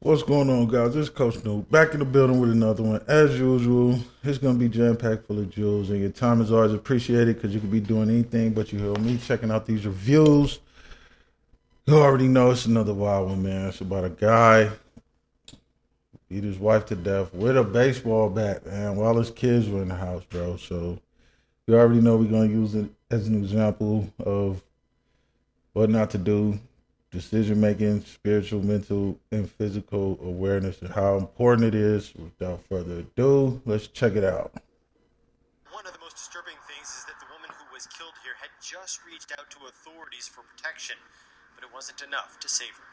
What's going on, guys? This is Coach Snoop back in the building with another one. As usual, it's going to be jam packed full of jewels, and your time is always appreciated because you could be doing anything but you hear me checking out these reviews. You already know it's another wild one, man. It's about a guy beat his wife to death with a baseball bat, man, while his kids were in the house, bro. So you already know we're going to use it as an example of what not to do, decision making, spiritual, mental, and physical awareness, and how important it is. Without further ado, let's check it out. One of the most disturbing things is that the woman who was killed here had just reached out to authorities for protection, but it wasn't enough to save her.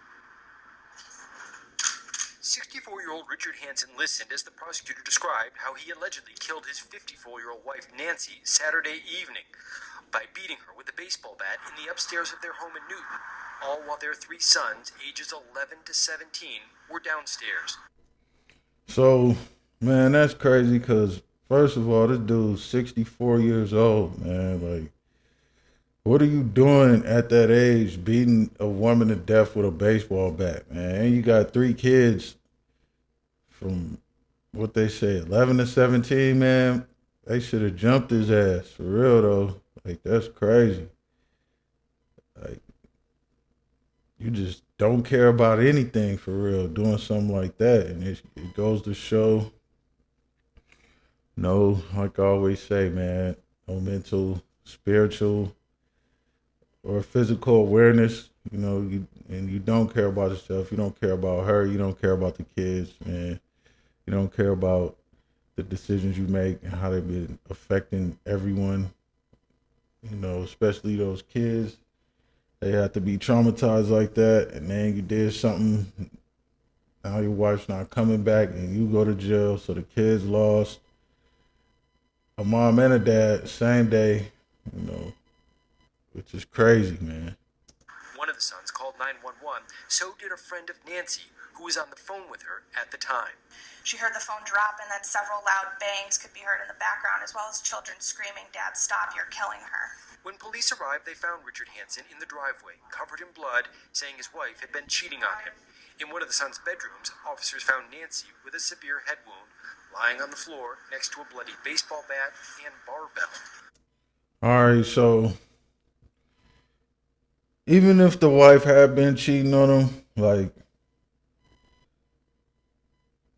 64-year-old Richard Hansen listened as the prosecutor described how he allegedly killed his 54-year-old wife, Nancy, Saturday evening by beating her with a baseball bat in the upstairs of their home in Newton, all while their three sons, ages 11 to 17, were downstairs. So, man, that's crazy because, first of all, this dude's 64 years old, man. Like, what are you doing at that age beating a woman to death with a baseball bat, man? And you got three kids from what they say, 11 to 17, man. They should have jumped his ass, for real, though. Like, that's crazy. Like, you just don't care about anything, for real, doing something like that. And it goes to show, no, like I always say, man, no mental, spiritual, or physical awareness, and you don't care about yourself. You don't care about her. You don't care about the kids, man. You don't care about the decisions you make and how they've been affecting everyone, especially those kids. They have to be traumatized like that, and then you did something. Now your wife's not coming back, and you go to jail. So the kids lost a mom and a dad same day, you know, which is crazy, man. One of the sons called 911. So did a friend of Nancy, who was on the phone with her at the time. She heard the phone drop and that several loud bangs could be heard in the background, as well as children screaming, "Dad, stop, you're killing her." When police arrived, they found Richard Hansen in the driveway, covered in blood, saying his wife had been cheating on him. In one of the sons' bedrooms, officers found Nancy with a severe head wound, lying on the floor next to a bloody baseball bat and barbell. All right, so even if the wife had been cheating on him, like,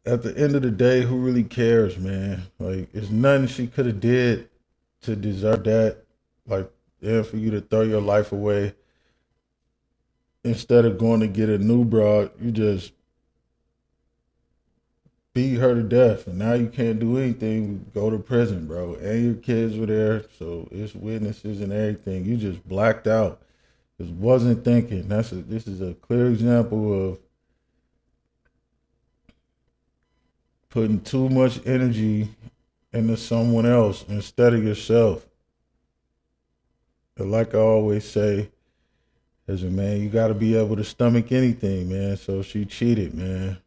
at the end of the day, who really cares, man? Like, it's nothing she could have did to deserve that. Like, yeah, for you to throw your life away instead of going to get a new broad, you just beat her to death, and now you can't do anything. Go to prison, bro. And your kids were there, so it's witnesses and everything. You just blacked out. Just wasn't thinking. This is a clear example of putting too much energy into someone else instead of yourself. And like I always say, as a man, you got to be able to stomach anything, man. So she cheated, man.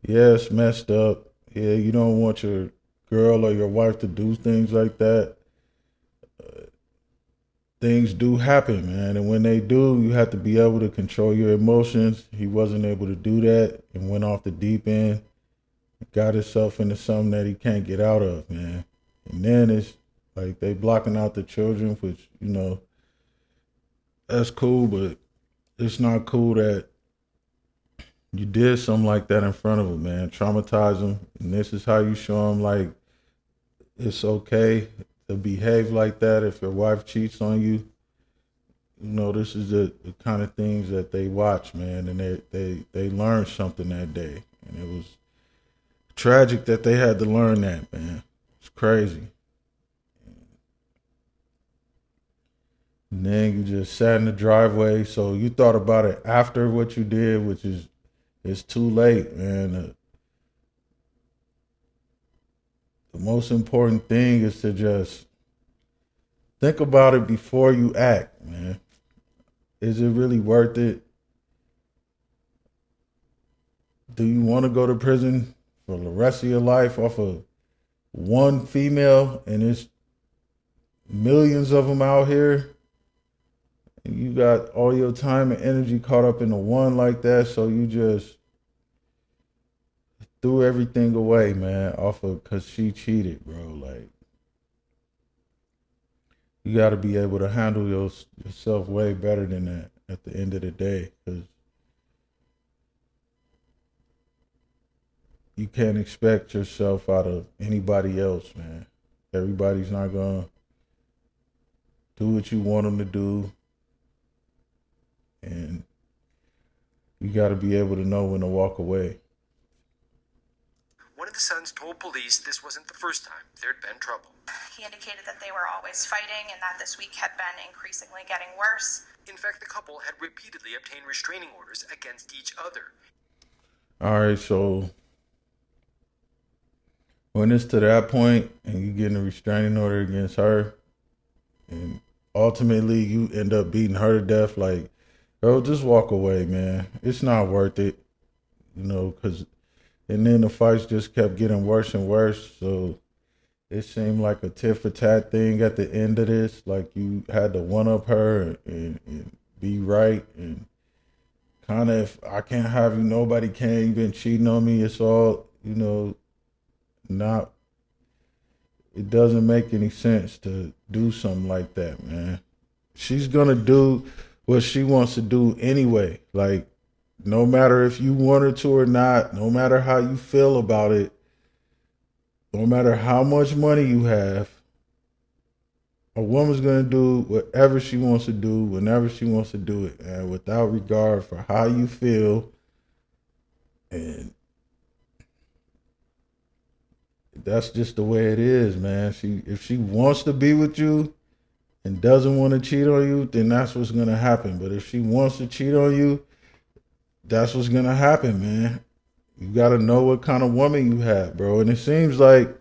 Yeah, it's messed up. Yeah, you don't want your girl or your wife to do things like that. Things do happen, man. And when they do, you have to be able to control your emotions. He wasn't able to do that and went off the deep end. Got himself into something that he can't get out of, man. And then it's like they blocking out the children, which, that's cool, but it's not cool that you did something like that in front of them, man. Traumatize them. And this is how you show them, like, it's okay to behave like that if your wife cheats on you. This is the kind of things that they watch, man. And they learned something that day. And it was tragic that they had to learn that, man. It's crazy. And then you just sat in the driveway. So you thought about it after what you did, which is it's too late, man. The most important thing is to just think about it before you act, man. Is it really worth it? Do you want to go to prison for the rest of your life off of one female, and there's millions of them out here, and you got all your time and energy caught up into one like that, so you just threw everything away, man, off of because she cheated, bro. Like, you got to be able to handle yourself way better than that at the end of the day, because you can't expect yourself out of anybody else, man. Everybody's not going to do what you want them to do. And you got to be able to know when to walk away. One of the sons told police this wasn't the first time there'd been trouble. He indicated that they were always fighting and that this week had been increasingly getting worse. In fact, the couple had repeatedly obtained restraining orders against each other. All right, so when it's to that point and you getting a restraining order against her, and ultimately you end up beating her to death, like, bro, just walk away, man. It's not worth it, because and then the fights just kept getting worse and worse. So it seemed like a tit for tat thing at the end of this. Like you had to one up her and be right. And kind of, if I can't have you, nobody can. You've been cheating on me. It's all, not, it doesn't make any sense to do something like that, man. She's going to do what she wants to do anyway. Like, no matter if you want her to or not, no matter how you feel about it, no matter how much money you have, a woman's going to do whatever she wants to do, whenever she wants to do it, and without regard for how you feel. And that's just the way it is, man. If she wants to be with you and doesn't want to cheat on you, then that's what's going to happen. But if she wants to cheat on you, that's what's going to happen, man. You got to know what kind of woman you have, bro. And it seems like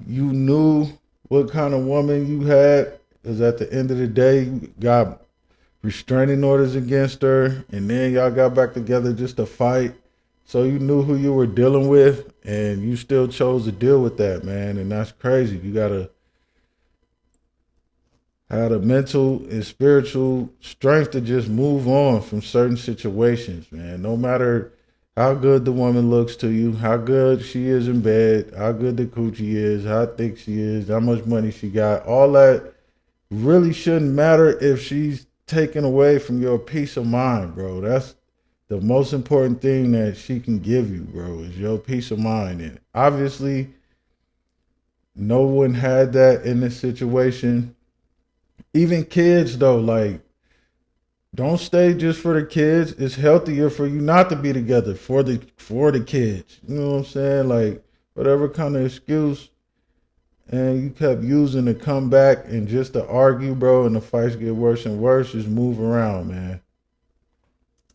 you knew what kind of woman you had, because at the end of the day, you got restraining orders against her, and then y'all got back together just to fight. So you knew who you were dealing with, and you still chose to deal with that, man. And that's crazy. You got to have the mental and spiritual strength to just move on from certain situations, man. No matter how good the woman looks to you, how good she is in bed, how good the coochie is, how thick she is, how much money she got, all that really shouldn't matter if she's taken away from your peace of mind, bro. That's the most important thing that she can give you, bro, is your peace of mind. And obviously, no one had that in this situation. Even kids, though, like, don't stay just for the kids. It's healthier for you not to be together for the kids. You know what I'm saying? Like, whatever kind of excuse, and you kept using to come back and just to argue, bro, and the fights get worse and worse, just move around, man.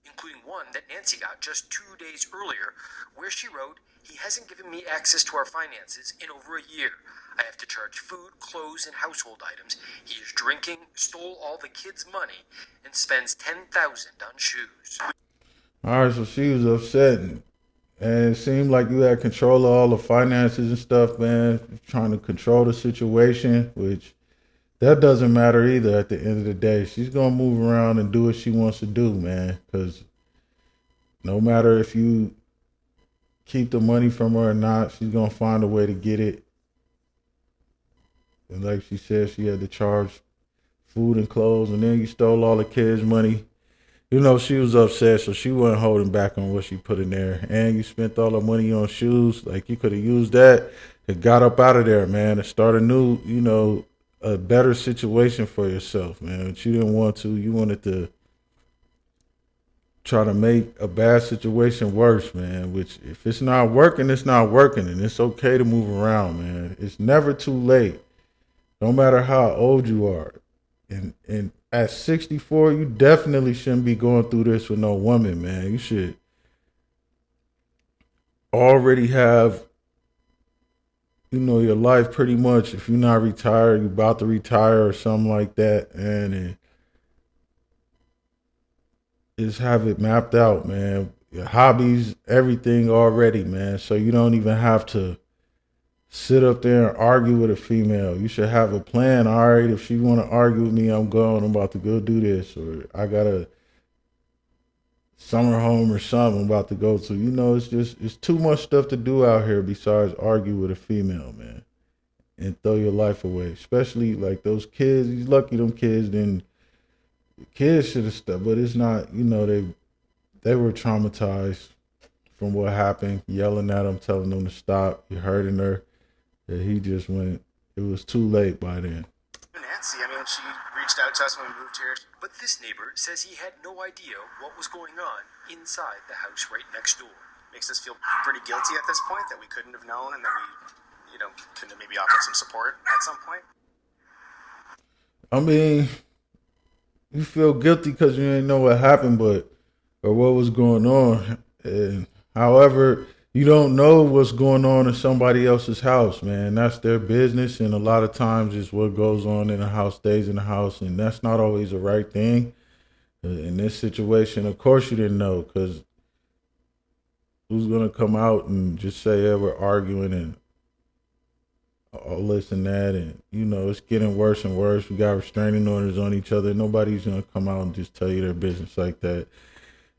Including one that Nancy got just 2 days earlier, where she wrote, "He hasn't given me access to our finances in over a year. I have to charge food, clothes, and household items. He is drinking, stole all the kids' money, and spends $10,000 on shoes." All right, so she was upset, and it seemed like you had control of all the finances and stuff, man, trying to control the situation, which that doesn't matter either at the end of the day. She's going to move around and do what she wants to do, man, because no matter if you keep the money from her or not, she's going to find a way to get it. And like she said, she had to charge food and clothes, and then you stole all the kids' money. She was upset, so she wasn't holding back on what she put in there. And you spent all the money on shoes. Like, you could have used that and got up out of there, man, and start a new, a better situation for yourself, man. But you didn't want to. You wanted to try to make a bad situation worse, man, which if it's not working, it's not working. And it's okay to move around, man. It's never too late. No matter how old you are. And at 64, you definitely shouldn't be going through this with no woman, man. You should already have, your life pretty much. If you're not retired, you're about to retire or something like that. And just have it mapped out, man. Your hobbies, everything already, man. So you don't even have to sit up there and argue with a female. You should have a plan. All right, if she want to argue with me, I'm going. I'm about to go do this, or I gotta summer home or something I'm about to go to. You know, it's too much stuff to do out here besides argue with a female, man, and throw your life away. Especially like those kids. You lucky them kids didn't. Kids should have stuff, but it's not. You know, they were traumatized from what happened. Yelling at them, telling them to stop. You're hurting her. Yeah, he just went. It was too late by then. Nancy, I mean, she reached out to us when we moved here. But this neighbor says he had no idea what was going on inside the house right next door. Makes us feel pretty guilty at this point that we couldn't have known and that we, couldn't have maybe offered some support at some point. I mean, you feel guilty because you didn't know what happened, or what was going on. And however, you don't know what's going on in somebody else's house, man. That's their business, and a lot of times it's what goes on in the house stays in the house, and that's not always the right thing. In this situation, of course you didn't know, because who's going to come out and just say, yeah, we're arguing and all this and that, and, it's getting worse and worse. We got restraining orders on each other. Nobody's going to come out and just tell you their business like that.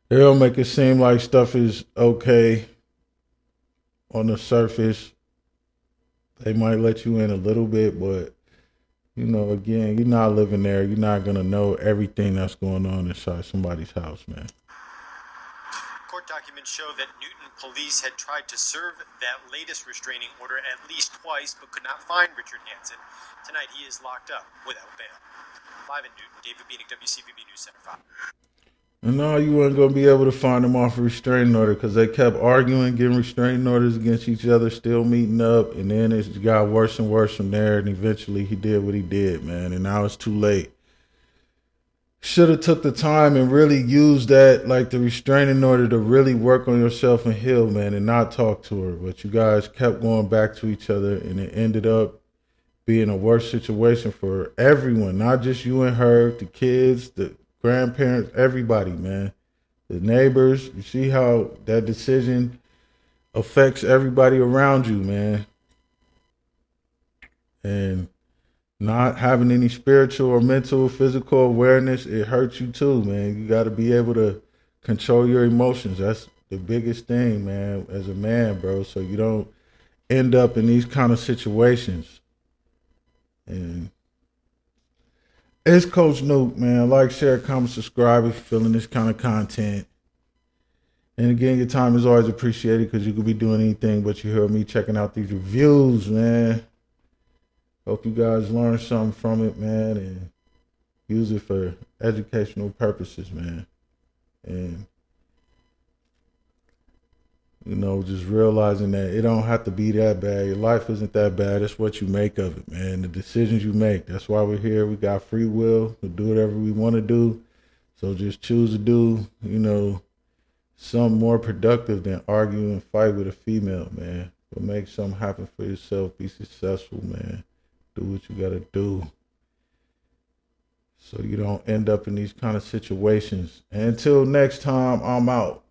They'll make it seem like stuff is okay on the surface. They might let you in a little bit, but again, you're not living there. You're not gonna know everything that's going on inside somebody's house, man. Court documents show that Newton police had tried to serve that latest restraining order at least twice, but could not find Richard Hansen. Tonight he is locked up without bail. Live in Newton, David Beanick, WCVB News Center 5. And no, you weren't going to be able to find them off a restraining order because they kept arguing, getting restraining orders against each other, still meeting up. And then it got worse and worse from there. And eventually he did what he did, man. And now it's too late. Should have took the time and really used that, like the restraining order, to really work on yourself and heal, man, and not talk to her. But you guys kept going back to each other, and it ended up being a worse situation for everyone, not just you and her, the kids, the grandparents, everybody, man. The neighbors. You see how that decision affects everybody around you, man. And not having any spiritual or mental, physical awareness, it hurts you too, man. You got to be able to control your emotions. That's the biggest thing, man, as a man, bro. So you don't end up in these kind of situations. And it's Coach Nuke, man. Like, share, comment, subscribe if you're feeling this kind of content. And again, your time is always appreciated because you could be doing anything but you hear me checking out these reviews, man. Hope you guys learn something from it, man, and use it for educational purposes, man. And, just realizing that it don't have to be that bad. Your life isn't that bad. It's what you make of it, man. The decisions you make. That's why we're here. We got free will to do whatever we want to do. So just choose to do, something more productive than argue and fight with a female, man. But make something happen for yourself. Be successful, man. Do what you got to do so you don't end up in these kind of situations. And until next time, I'm out.